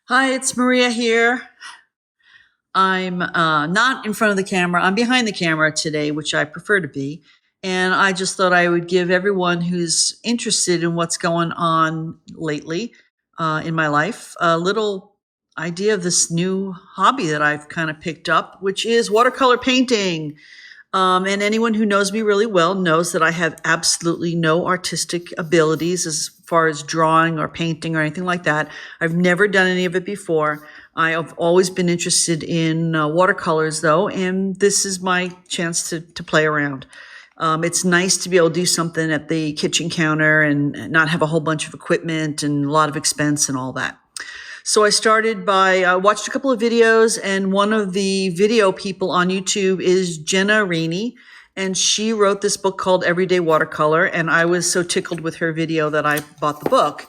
Hi, it's Maria here. I'm not in front of the camera. I'm behind the camera today, which I prefer to be. And I just thought I would give everyone who's interested in what's going on lately in my life a little idea of this new hobby that I've kind of picked up, which is watercolor painting. And anyone who knows me really well knows that I have absolutely no artistic abilities as far as drawing or painting or anything like that. I've never done any of it before. I have always been interested in watercolors, though, and this is my chance to play around. It's nice to be able to do something at the kitchen counter and not have a whole bunch of equipment and a lot of expense and all that. So I started by watched a couple of videos, and one of the video people on YouTube is Jenna Rainey, and she wrote this book called Everyday Watercolor, and I was so tickled with her video that I bought the book.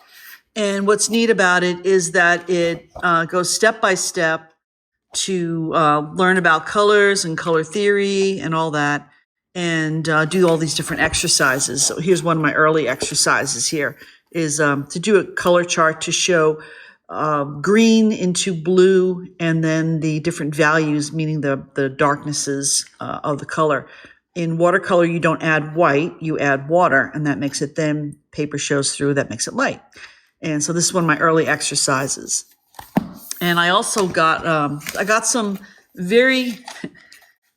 And what's neat about it is that it goes step by step to learn about colors and color theory and all that, and do all these different exercises. So here's one of my early exercises here is to do a color chart to show green into blue, and then the different values, meaning the darknesses of the color. In watercolor, you don't add white, you add water, and that makes it then paper shows through, that makes it light. And so this is one of my early exercises. And I also got some very,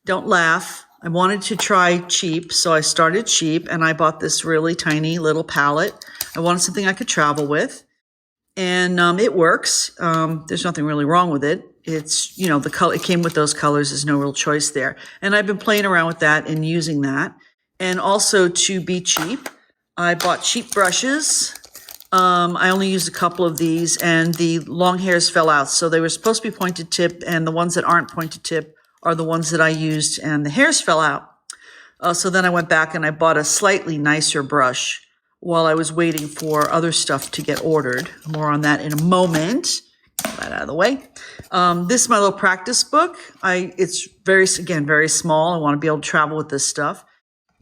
don't laugh, I wanted to try cheap, so I started cheap, and I bought this really tiny little palette. I wanted something I could travel with. And it works. There's nothing really wrong with it. It's, the color, it came with those colors. There's no real choice there. And I've been playing around with that and using that. And also to be cheap, I bought cheap brushes. I only used a couple of these, and the long hairs fell out. So they were supposed to be pointed tip, and the ones that aren't pointed tip are the ones that I used, and the hairs fell out. So then I went back and I bought a slightly nicer brush while I was waiting for other stuff to get ordered. More on that in a moment. Get that out of the way. This is my little practice book. It's very small. I want to be able to travel with this stuff.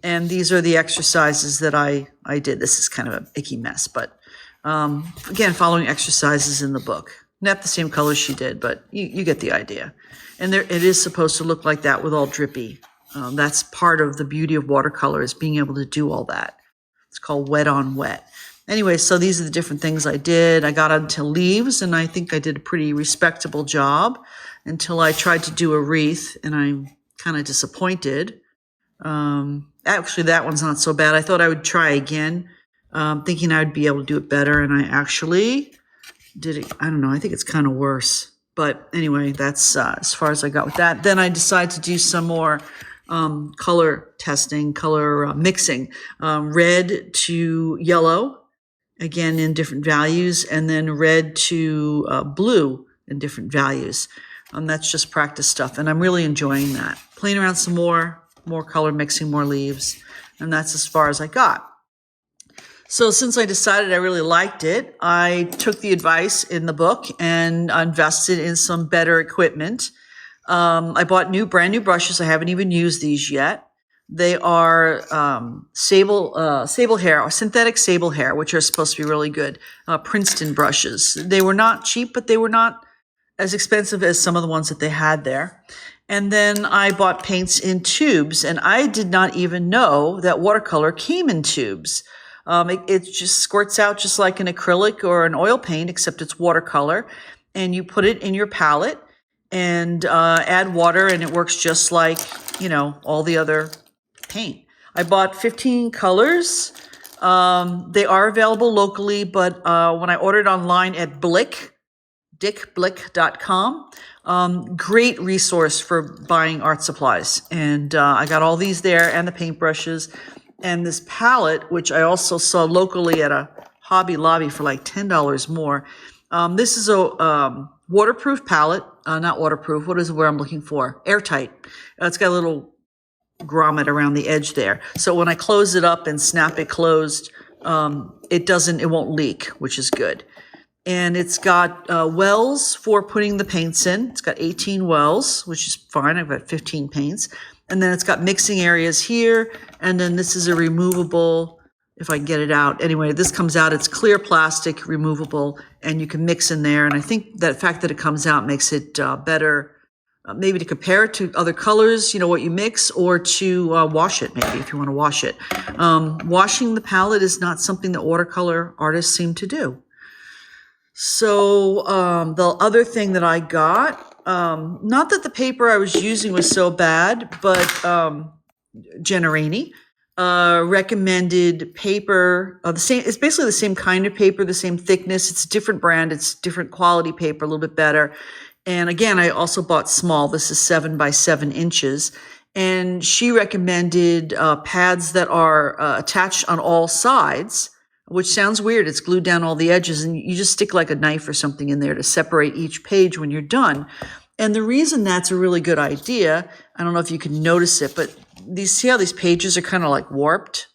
And these are the exercises that I did. This is kind of an icky mess, but again, following exercises in the book. Not the same colors she did, but you get the idea. And it is supposed to look like that with all drippy. That's part of the beauty of watercolor, is being able to do all that. It's called wet on wet. Anyway, so these are the different things I did. I got onto leaves, and I think I did a pretty respectable job until I tried to do a wreath, and I'm kind of disappointed. Actually, that one's not so bad. I thought I would try again, thinking I would be able to do it better, and I actually did it. I don't know. I think it's kind of worse. But anyway, that's as far as I got with that. Then I decided to do some more color testing, color mixing, red to yellow, again in different values, and then red to blue in different values. That's just practice stuff, and I'm really enjoying that. Playing around some more color mixing, more leaves, and that's as far as I got. So since I decided I really liked it, I took the advice in the book and invested in some better equipment. I bought brand new brushes. I haven't even used these yet. They are sable hair, or synthetic sable hair, which are supposed to be really good. Princeton brushes. They were not cheap, but they were not as expensive as some of the ones that they had there. And then I bought paints in tubes, and I did not even know that watercolor came in tubes. It just squirts out just like an acrylic or an oil paint, except it's watercolor. And you put it in your palette and add water, and it works just like, all the other paint. I bought 15 colors. They are available locally, but when I ordered online at dickblick.com, great resource for buying art supplies. And I got all these there, and the paintbrushes, and this palette, which I also saw locally at a Hobby Lobby for like $10 more. This is a waterproof palette, not waterproof. What is the word I'm looking for? Airtight. It's got a little grommet around the edge there. So when I close it up and snap it closed, it won't leak, which is good. And it's got wells for putting the paints in. It's got 18 wells, which is fine. I've got 15 paints. And then it's got mixing areas here. And then this is a removable if I can get it out. Anyway, this comes out, it's clear plastic, removable, and you can mix in there. And I think that fact that it comes out makes it better, maybe to compare it to other colors, you know, what you mix, or to wash it, maybe, if you want to wash it. Washing the palette is not something that watercolor artists seem to do. So the other thing that I got, not that the paper I was using was so bad, but Generani recommended paper, the same. It's basically the same kind of paper, the same thickness. It's a different brand. It's different quality paper, a little bit better. And again, I also bought small. This is 7 by 7 inches. And she recommended pads that are attached on all sides, which sounds weird. It's glued down all the edges, and you just stick like a knife or something in there to separate each page when you're done. And the reason that's a really good idea, I don't know if you can notice it, but see how these pages are kind of like warped?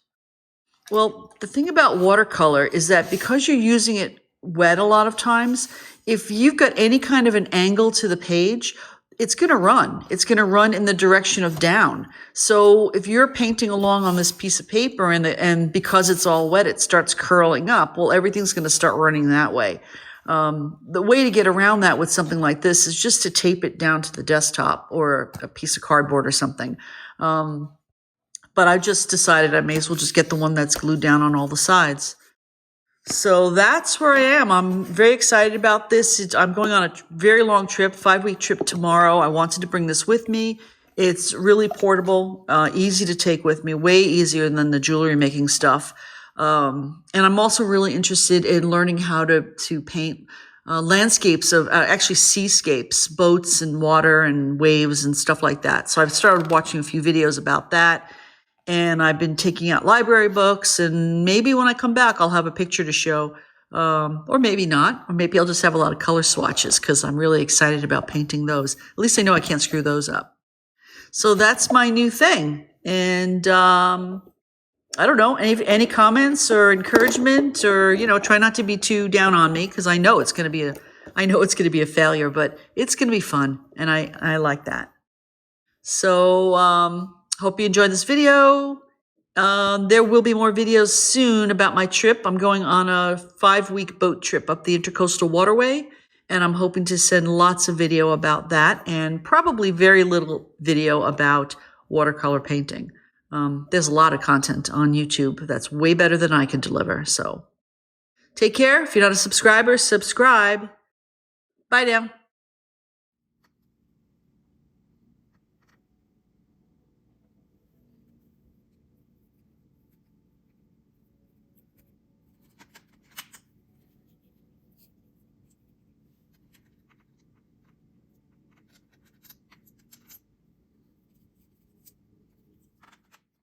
Well, the thing about watercolor is that because you're using it wet a lot of times, if you've got any kind of an angle to the page, it's going to run. It's going to run in the direction of down. So if you're painting along on this piece of paper and because it's all wet, it starts curling up, well, everything's going to start running that way. The way to get around that with something like this is just to tape it down to the desktop or a piece of cardboard or something. But I just decided I may as well just get the one that's glued down on all the sides. So that's where I am. I'm very excited about this. I'm going on a very long trip, 5-week trip tomorrow. I wanted to bring this with me. It's really portable, easy to take with me, way easier than the jewelry making stuff. And I'm also really interested in learning how to paint landscapes of actually seascapes, boats and water and waves and stuff like that. So I've started watching a few videos about that. And I've been taking out library books, and maybe when I come back, I'll have a picture to show, or maybe not, or maybe I'll just have a lot of color swatches because I'm really excited about painting those. At least I know I can't screw those up. So that's my new thing. And I don't know, any comments or encouragement, or, you know, try not to be too down on me because I know it's going to be a failure, but it's going to be fun, and I like that. So hope you enjoyed this video. There will be more videos soon about my trip. I'm going on a 5-week boat trip up the Intercoastal Waterway, and I'm hoping to send lots of video about that and probably very little video about watercolor painting. There's a lot of content on YouTube that's way better than I can deliver. So take care. If you're not a subscriber, subscribe. Bye now.